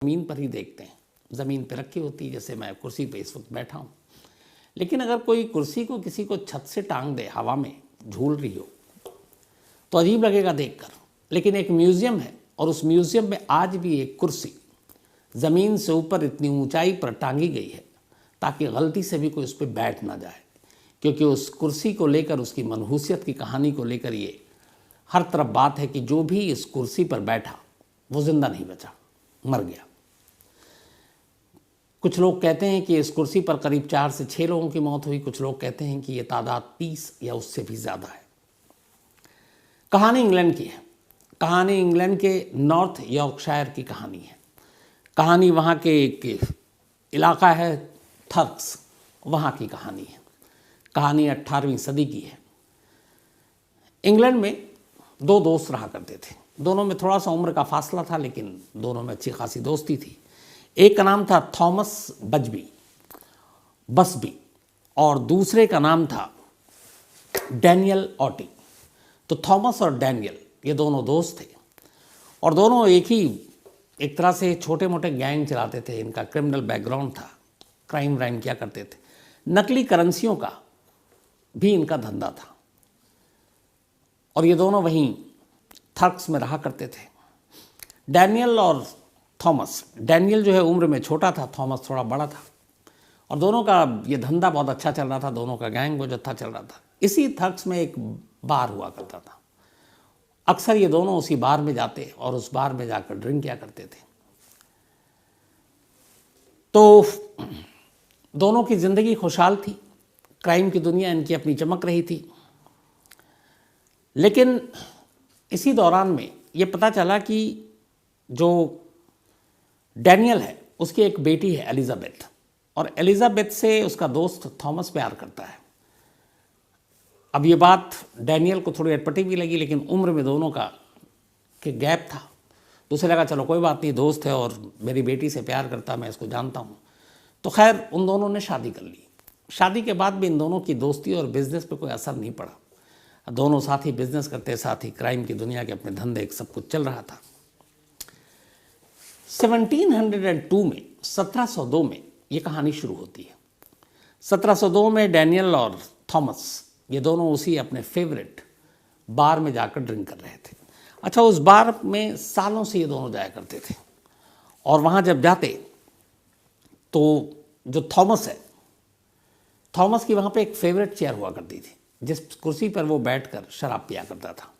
ज़मीन पर ही देखते हैं, ज़मीन पर रखी होती है, जैसे मैं कुर्सी पे इस वक्त बैठा हूँ। लेकिन अगर कोई कुर्सी को किसी को छत से टांग दे, हवा में झूल रही हो, तो अजीब लगेगा देखकर। लेकिन एक म्यूज़ियम है और उस म्यूज़ियम में आज भी एक कुर्सी ज़मीन से ऊपर इतनी ऊंचाई पर टांगी गई है ताकि गलती से भी कोई उस पर बैठ ना जाए, क्योंकि उस कुर्सी को लेकर, उसकी मनहूसियत की कहानी को लेकर ये हर तरफ बात है कि जो भी इस कुर्सी पर बैठा वो जिंदा नहीं बचा, मर गया। कुछ लोग कहते हैं कि इस कुर्सी पर करीब 4 से 6 लोगों की मौत हुई। कुछ लोग कहते हैं कि ये तादाद 30 या उससे भी ज़्यादा है। कहानी इंग्लैंड की है। कहानी इंग्लैंड के नॉर्थ यॉर्कशायर की कहानी है। कहानी वहाँ के एक इलाका है थर्क्स, वहाँ की कहानी है। कहानी 18वीं सदी की है। इंग्लैंड में 2 दोस्त रहा करते थे। दोनों में थोड़ा सा उम्र का फासला था, लेकिन दोनों में अच्छी खासी दोस्ती थी। एक का नाम था थॉमस बसबी और दूसरे का नाम था डैनियल ऑटी। तो थॉमस और डैनियल ये दोनों दोस्त थे और दोनों एक तरह से छोटे मोटे गैंग चलाते थे। इनका क्रिमिनल बैकग्राउंड था, क्राइम व्राइम किया करते थे। नकली करेंसियों का भी इनका धंधा था और ये दोनों वहीं थर्क्स में रहा करते थे। डैनियल और थॉमस, डैनियल जो है उम्र में छोटा था, थॉमस थोड़ा बड़ा था और दोनों का ये धंधा बहुत अच्छा चल रहा था। दोनों का गैंग बहुत अच्छा चल रहा था। इसी थर्क्स में एक बार हुआ करता था। अक्सर ये दोनों उसी बार में जाते और उस बार में जाकर ड्रिंक किया करते थे। तो दोनों की ज़िंदगी खुशहाल थी। क्राइम की दुनिया इनकी अपनी चमक रही थी। लेकिन इसी दौरान में ये पता चला कि जो डैनियल है उसकी एक बेटी है एलिजाबेथ, और एलिजाबेथ से उसका दोस्त थॉमस प्यार करता है। अब ये बात डैनियल को थोड़ी अटपटी भी लगी, लेकिन उम्र में दोनों का के गैप था, तो उसे लगा चलो कोई बात नहीं, दोस्त है और मेरी बेटी से प्यार करता, मैं इसको जानता हूँ। तो खैर उन दोनों ने शादी कर ली। शादी के बाद भी इन दोनों की दोस्ती और बिजनेस पे कोई असर नहीं पड़ा। दोनों साथ ही बिजनेस करते, साथ ही क्राइम की दुनिया के अपने धंधे, सब कुछ चल रहा था। 1702 में ये कहानी शुरू होती है। 1702 में डैनियल और थॉमस ये दोनों उसी अपने फेवरेट बार में जाकर ड्रिंक कर रहे थे। अच्छा, उस बार में सालों से ये दोनों जाया करते थे और वहाँ जब जाते तो जो थॉमस है, थॉमस की वहाँ पे एक फेवरेट चेयर हुआ करती थी, जिस कुर्सी पर वो बैठकर शराब पिया करता था।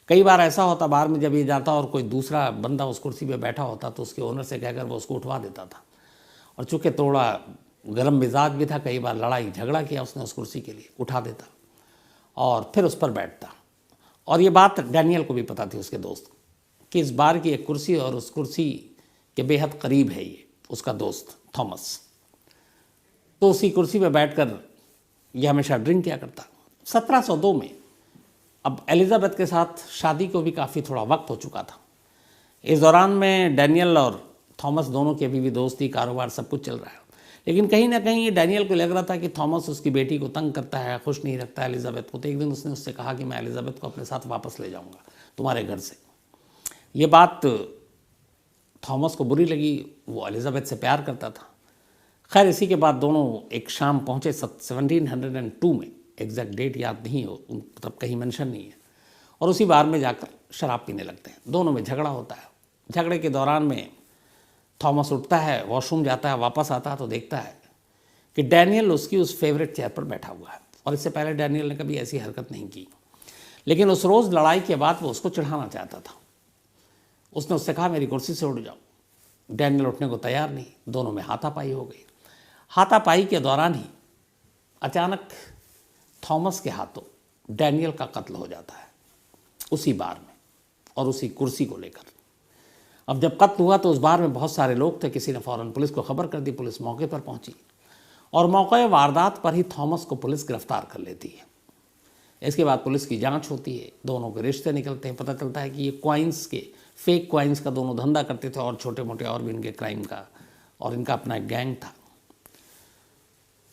कई बार ऐसा होता बार में जब ये जाता और कोई दूसरा बंदा उस कुर्सी पे बैठा होता तो उसके ओनर से कहकर वो उसको उठवा देता था। और चूँकि थोड़ा गर्म मिजाज भी था, कई बार लड़ाई झगड़ा किया उसने उस कुर्सी के लिए, उठा देता और फिर उस पर बैठता। और ये बात डैनियल को भी पता थी, उसके दोस्त, कि इस बार की एक कुर्सी और उस कुर्सी के बेहद करीब है ये उसका दोस्त थॉमस। तो उसी कुर्सी पर बैठकर ये हमेशा ड्रिंक किया करता। 1702 में अब एलिजाबेथ के साथ शादी को भी काफ़ी थोड़ा वक्त हो चुका था। इस दौरान में डैनियल और थॉमस दोनों की अभी भी दोस्ती, कारोबार, सब कुछ चल रहा है। लेकिन कहीं ना कहीं ये डैनियल को लग रहा था कि थॉमस उसकी बेटी को तंग करता है, खुश नहीं रखता है एलिजाबेथ को। तो एक दिन उसने उससे कहा कि मैं एलिजाबेथ को अपने साथ वापस ले जाऊंगा तुम्हारे घर से। ये बात थॉमस को बुरी लगी, वो एलिजाबेथ से प्यार करता था। खैर इसी के बाद दोनों एक शाम पहुँचे 1702 में, एग्जैक्ट डेट याद नहीं हो, तब कहीं मेंशन नहीं है, और उसी बार में जाकर शराब पीने लगते हैं। दोनों में झगड़ा होता है। झगड़े के दौरान में थॉमस उठता है, वॉशरूम जाता है, वापस आता है तो देखता है कि डैनियल उसकी उस फेवरेट चेयर पर बैठा हुआ है। और इससे पहले डैनियल ने कभी ऐसी हरकत नहीं की, लेकिन उस रोज़ लड़ाई के बाद वो उसको चिढ़ाना चाहता था। उसने उससे कहा मेरी कुर्सी से उठ जाओ। डैनियल उठने को तैयार नहीं। दोनों में हाथापाई हो गई। हाथापाई के दौरान ही अचानक थॉमस के हाथों डैनियल का कत्ल हो जाता है, उसी बार में और उसी कुर्सी को लेकर। अब जब कत्ल हुआ तो उस बार में बहुत सारे लोग थे। किसी ने फ़ौरन पुलिस को खबर कर दी। पुलिस मौके पर पहुंची और मौके वारदात पर ही थॉमस को पुलिस गिरफ्तार कर लेती है। इसके बाद पुलिस की जांच होती है, दोनों के रिश्ते निकलते हैं। पता चलता है कि ये कॉइन्स के, फेक कॉइन्स का दोनों धंधा करते थे और छोटे मोटे और भी इनके क्राइम का, और इनका अपना एक गैंग था।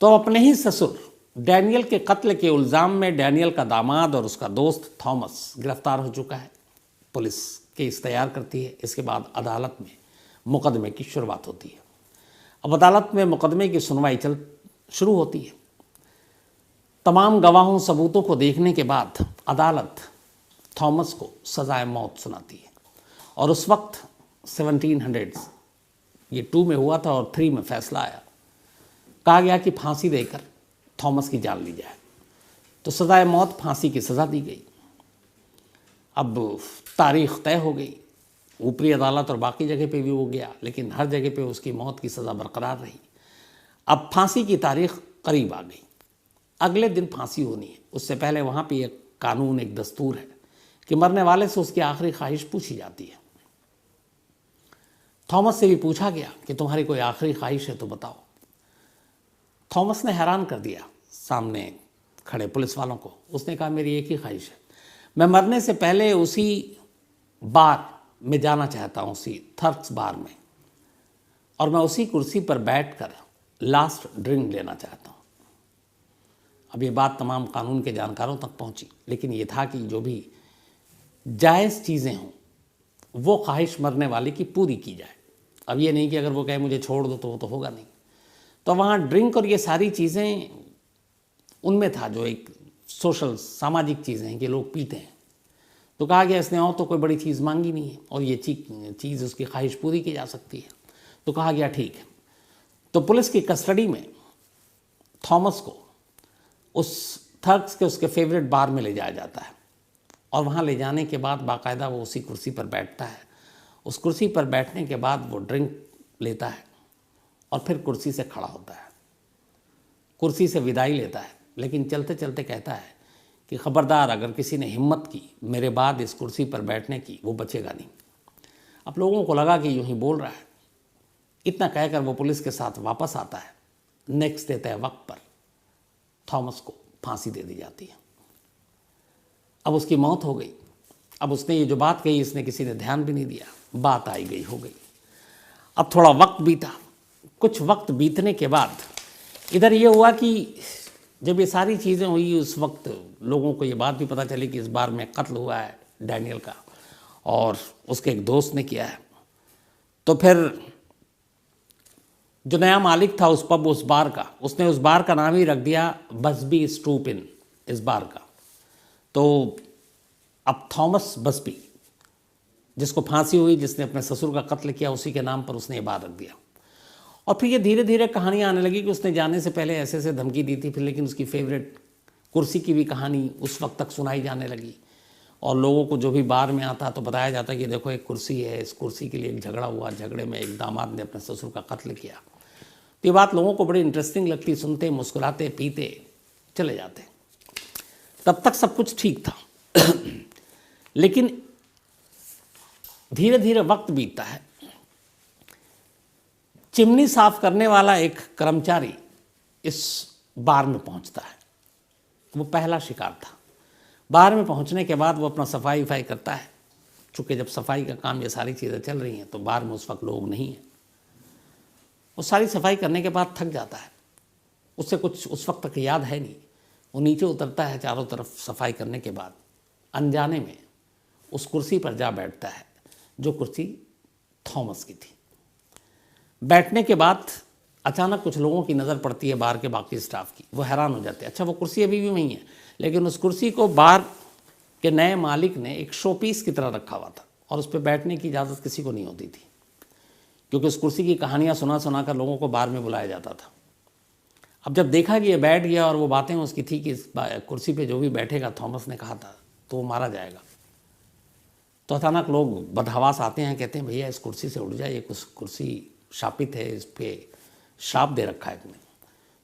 तो अपने ही ससुर डैनियल के कत्ल के इल्ज़ाम में डैनियल का दामाद और उसका दोस्त थॉमस गिरफ्तार हो चुका है। पुलिस केस तैयार करती है। इसके बाद अदालत में मुकदमे की शुरुआत होती है। अब अदालत में मुकदमे की सुनवाई शुरू होती है। तमाम गवाहों सबूतों को देखने के बाद अदालत थॉमस को सजाए मौत सुनाती है। और उस वक्त 1700 ये 2 में हुआ था और 3 में फैसला आया। कहा गया कि फांसी देकर थॉमस की जान ली जाए। तो सजाए मौत, फांसी की सज़ा दी गई। अब तारीख तय हो गई। ऊपरी अदालत और बाकी जगह पे भी वो गया, लेकिन हर जगह पे उसकी मौत की सज़ा बरकरार रही। अब फांसी की तारीख करीब आ गई। अगले दिन फांसी होनी है। उससे पहले वहाँ पे एक कानून, एक दस्तूर है कि मरने वाले से उसकी आखिरी ख्वाहिश पूछी जाती है। थॉमस से भी पूछा गया कि तुम्हारी कोई आखिरी ख्वाहिश है तो बताओ। थॉमस ने हैरान कर दिया सामने खड़े पुलिस वालों को। उसने कहा मेरी एक ही ख्वाहिश है, मैं मरने से पहले उसी बार में जाना चाहता हूँ, उसी थर्क्स बार में, और मैं उसी कुर्सी पर बैठकर लास्ट ड्रिंक लेना चाहता हूँ। अब ये बात तमाम कानून के जानकारों तक पहुँची, लेकिन ये था कि जो भी जायज़ चीज़ें हों वो ख्वाहिश मरने वाले की पूरी की जाए। अब ये नहीं कि अगर वो कहे मुझे छोड़ दो तो वो तो होगा नहीं। तो वहाँ ड्रिंक और ये सारी चीज़ें उनमें था जो एक सोशल, सामाजिक चीज़ें हैं कि लोग पीते हैं। तो कहा गया इसने और तो कोई बड़ी चीज़ मांगी नहीं है और ये चीज़ उसकी ख्वाहिश पूरी की जा सकती है। तो कहा गया ठीक है। तो पुलिस की कस्टडी में थॉमस को उस थर्क्स के उसके फेवरेट बार में ले जाया जाता है और वहाँ ले जाने के बाद बाकायदा वो उसी कुर्सी पर बैठता है। उस कुर्सी पर बैठने के बाद वो ड्रिंक लेता है और फिर कुर्सी से खड़ा होता है, कुर्सी से विदाई लेता है, लेकिन चलते चलते कहता है कि खबरदार अगर किसी ने हिम्मत की मेरे बाद इस कुर्सी पर बैठने की, वो बचेगा नहीं। अब लोगों को लगा कि यूं ही बोल रहा है। इतना कहकर वो पुलिस के साथ वापस आता है। नेक्स्ट डे तय वक्त पर थॉमस को फांसी दे दी जाती है। अब उसकी मौत हो गई। अब उसने ये जो बात कही इसने किसी ने ध्यान भी नहीं दिया, बात आई गई हो गई। अब थोड़ा वक्त बीता। कुछ वक्त बीतने के बाद इधर ये हुआ कि जब ये सारी चीज़ें हुई उस वक्त लोगों को ये बात भी पता चली कि इस बार में कत्ल हुआ है डैनियल का और उसके एक दोस्त ने किया है। तो फिर जो नया मालिक था उस पब, उस बार का, उसने उस बार का नाम ही रख दिया बसबी स्टूप इन, इस बार का। तो अब थॉमस बसबी, जिसको फांसी हुई, जिसने अपने ससुर का कत्ल किया, उसी के नाम पर उसने ये बार रख दिया। और फिर ये धीरे धीरे कहानियाँ आने लगी कि उसने जाने से पहले ऐसे ऐसे धमकी दी थी, फिर लेकिन उसकी फेवरेट कुर्सी की भी कहानी उस वक्त तक सुनाई जाने लगी। और लोगों को जो भी बार में आता तो बताया जाता कि देखो एक कुर्सी है, इस कुर्सी के लिए एक झगड़ा हुआ, झगड़े में एक दामाद ने अपने ससुर का कत्ल किया। तो ये बात लोगों को बड़ी इंटरेस्टिंग लगती, सुनते, मुस्कुराते, पीते चले जाते। तब तक सब कुछ ठीक था। लेकिन धीरे धीरे वक्त बीतता है। चिमनी साफ करने वाला एक कर्मचारी इस बार में पहुंचता है। वो पहला शिकार था। बार में पहुंचने के बाद वो अपना सफाई वफाई करता है। चूँकि जब सफाई का काम, ये सारी चीज़ें चल रही हैं, तो बार में उस वक्त लोग नहीं हैं। वो सारी सफाई करने के बाद थक जाता है। उससे कुछ उस वक्त तक याद है नहीं। वो नीचे उतरता है चारों तरफ सफाई करने के बाद, अनजाने में उस कुर्सी पर जा बैठता है जो कुर्सी थॉमस की थी। बैठने के बाद अचानक कुछ लोगों की नज़र पड़ती है बार के बाकी स्टाफ की। वो हैरान हो जाते हैं। अच्छा, वो कुर्सी अभी भी वहीं है, लेकिन उस कुर्सी को बार के नए मालिक ने एक शो पीस की तरह रखा हुआ था और उस पर बैठने की इजाज़त किसी को नहीं होती थी, क्योंकि उस कुर्सी की कहानियाँ सुना सुना कर लोगों को बार में बुलाया जाता था। अब जब देखा कि ये बैठ गया और वो बातें उसकी थी कि इस कुर्सी पे जो भी बैठेगा, थॉमस ने कहा था, तो वो मारा जाएगा। तो अचानक लोग बदहवास आते हैं, कहते हैं भैया इस कुर्सी से उठ जाए, ये कुर्सी शापित है, इस पर शाप दे रखा है इसने।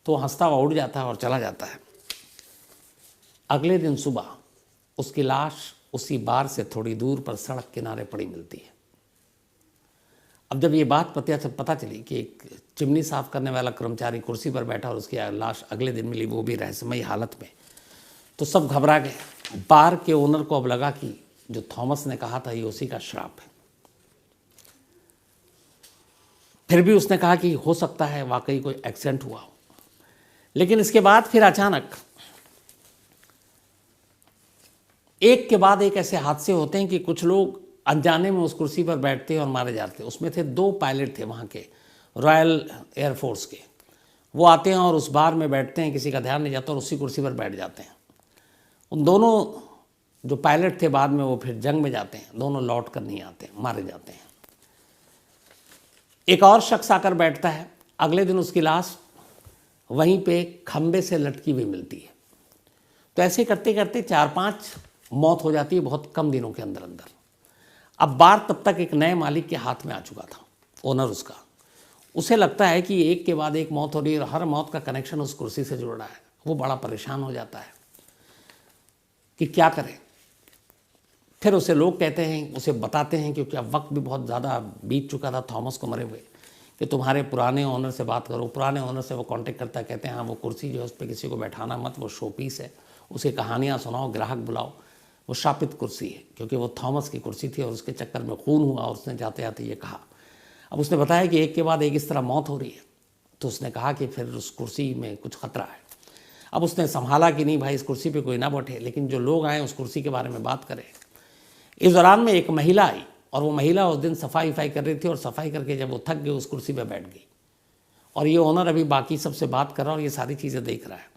तो हंसता हुआ उड़ जाता है और चला जाता है। अगले दिन सुबह उसकी लाश उसी बार से थोड़ी दूर पर सड़क किनारे पड़ी मिलती है। अब जब ये बात पता चली कि एक चिमनी साफ करने वाला कर्मचारी कुर्सी पर बैठा और उसकी लाश अगले दिन मिली, वो भी रहस्यमयी हालत में, तो सब घबरा गए। बार के ओनर को अब लगा कि जो थॉमस ने कहा था ये उसी का श्राप है। फिर भी उसने कहा कि हो सकता है वाकई कोई एक्सीडेंट हुआ हो। लेकिन इसके बाद फिर अचानक एक के बाद एक ऐसे हादसे होते हैं कि कुछ लोग अनजाने में उस कुर्सी पर बैठते और मारे जाते। उसमें थे 2 पायलट थे वहाँ के, रॉयल एयरफोर्स के। वो आते हैं और उस बार में बैठते हैं, किसी का ध्यान नहीं जाता और उसी कुर्सी पर बैठ जाते हैं। उन दोनों जो पायलट थे बाद में वो फिर जंग में जाते हैं, दोनों लौट कर नहीं आते, मारे जाते हैं। एक और शख्स आकर बैठता है, अगले दिन उसकी लाश वहीं पे खंबे से लटकी हुई मिलती है। तो ऐसे करते करते 4-5 मौत हो जाती है बहुत कम दिनों के अंदर अंदर। अब बार तब तक एक नए मालिक के हाथ में आ चुका था, ओनर उसका। उसे लगता है कि एक के बाद एक मौत हो रही है और हर मौत का कनेक्शन उस कुर्सी से जुड़ रहा है। वो बड़ा परेशान हो जाता है कि क्या करें। फिर उसे लोग कहते हैं, उसे बताते हैं, क्योंकि अब वक्त भी बहुत ज़्यादा बीत चुका था थॉमस को मरे हुए, कि तुम्हारे पुराने ओनर से बात करो। पुराने ओनर से वो कांटेक्ट करता है, कहते हैं हाँ वो कुर्सी जो है उस पर किसी को बैठाना मत, वो शो पीस है, उसे कहानियाँ सुनाओ, ग्राहक बुलाओ। वो शापित कुर्सी है, क्योंकि वो थॉमस की कुर्सी थी और उसके चक्कर में खून हुआ और उसने जाते जाते ये कहा। अब उसने बताया कि एक के बाद एक इस तरह मौत हो रही है। तो उसने कहा कि फिर उस कुर्सी में कुछ खतरा है। अब उसने संभाला कि नहीं भाई इस कुर्सी पे कोई ना बैठे, लेकिन जो लोग आए उस कुर्सी के बारे में बात करें। इस दौरान में एक महिला आई और वो महिला उस दिन सफाई कर रही थी और सफाई करके जब वो थक गई उस कुर्सी पर बैठ गई। और ये ओनर अभी बाकी सबसे बात कर रहा है और ये सारी चीज़ें देख रहा है।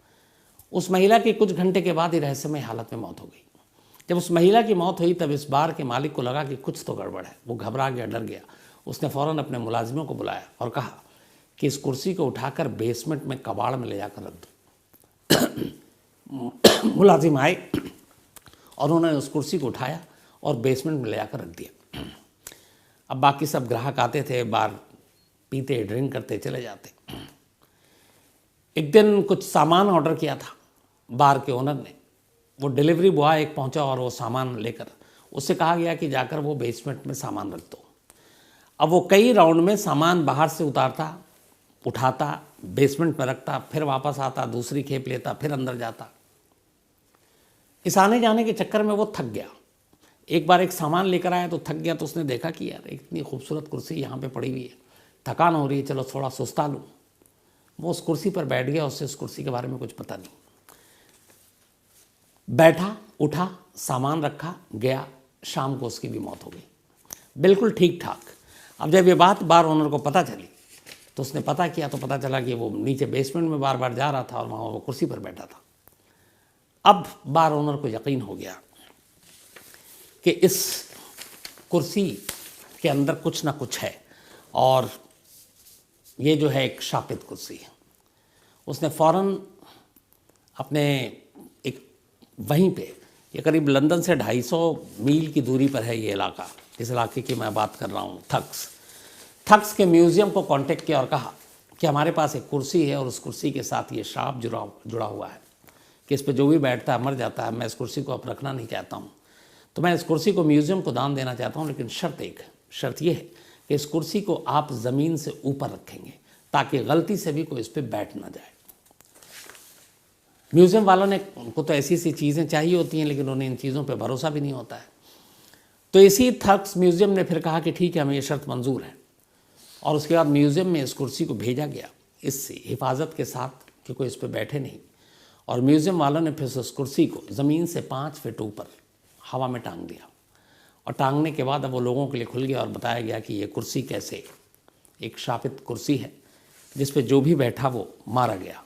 उस महिला की कुछ घंटे के बाद ही रहस्यमय हालत में मौत हो गई। जब उस महिला की मौत हुई तब इस बार के मालिक को लगा कि कुछ तो गड़बड़ है। वो घबरा गया, डर गया। उसने फ़ौरन अपने मुलाजिमों को बुलाया और कहा कि इस कुर्सी को उठाकर बेसमेंट में कबाड़ में ले जाकर रख दो। मुलाजिम आए और उन्होंने उस कुर्सी को उठाया और बेसमेंट में ले जाकर रख दिया। अब बाकी सब ग्राहक आते थे, बार पीते ड्रिंक करते चले जाते। एक दिन कुछ सामान ऑर्डर किया था बार के ओनर ने। वो डिलीवरी बॉय एक पहुंचा और वो सामान लेकर, उससे कहा गया कि जाकर वो बेसमेंट में सामान रख दो। अब वो कई राउंड में सामान बाहर से उतारता, उठाता, बेसमेंट में रखता, फिर वापस आता, दूसरी खेप लेता, फिर अंदर जाता। इस आने जाने के चक्कर में वो थक गया। एक बार एक सामान लेकर आया तो थक गया, तो उसने देखा कि यार इतनी खूबसूरत कुर्सी यहाँ पे पड़ी हुई है, थकान हो रही है, चलो थोड़ा सुस्ता लूँ। वो उस कुर्सी पर बैठ गया, उससे उस कुर्सी के बारे में कुछ पता नहीं। बैठा, उठा, सामान रखा, गया। शाम को उसकी भी मौत हो गई, बिल्कुल ठीक ठाक। अब जब ये बात बार ओनर को पता चली तो उसने पता किया तो पता चला कि वो नीचे बेसमेंट में बार बार जा रहा था और वहाँ वो कुर्सी पर बैठा था। अब बार ओनर को यकीन हो गया कि इस कुर्सी के अंदर कुछ ना कुछ है और ये जो है एक शापित कुर्सी है। उसने फ़ौरन अपने एक वहीं पे, ये करीब लंदन से 250 मील की दूरी पर है ये इलाका, इस इलाके की मैं बात कर रहा हूँ, थक्स के म्यूज़ियम को कांटेक्ट किया और कहा कि हमारे पास एक कुर्सी है और उस कुर्सी के साथ ये श्राप जुड़ा हुआ है कि इस पर जो भी बैठता है मर जाता है। मैं इस कुर्सी को अब रखना नहीं चाहता हूँ, तो मैं इस कुर्सी को म्यूज़ियम को दान देना चाहता हूँ, लेकिन शर्त यह है कि इस कुर्सी को आप ज़मीन से ऊपर रखेंगे ताकि गलती से भी कोई इस पर बैठ ना जाए। म्यूज़ियम वालों ने, उनको तो ऐसी ऐसी चीज़ें चाहिए होती हैं लेकिन उन्हें इन चीज़ों पे भरोसा भी नहीं होता है। तो इसी थक्स म्यूज़ियम ने फिर कहा कि ठीक है, हमें ये शर्त मंजूर है। और उसके बाद म्यूज़ियम में इस कुर्सी को भेजा गया इससे हिफाजत के साथ कि कोई इस पर बैठे नहीं। और म्यूज़ियम वालों ने फिर उस कुर्सी को ज़मीन से 5 फीट ऊपर हवा में टांग दिया। और टांगने के बाद अब वो लोगों के लिए खुल गया और बताया गया कि ये कुर्सी कैसे एक शापित कुर्सी है जिस पे जो भी बैठा वो मारा गया।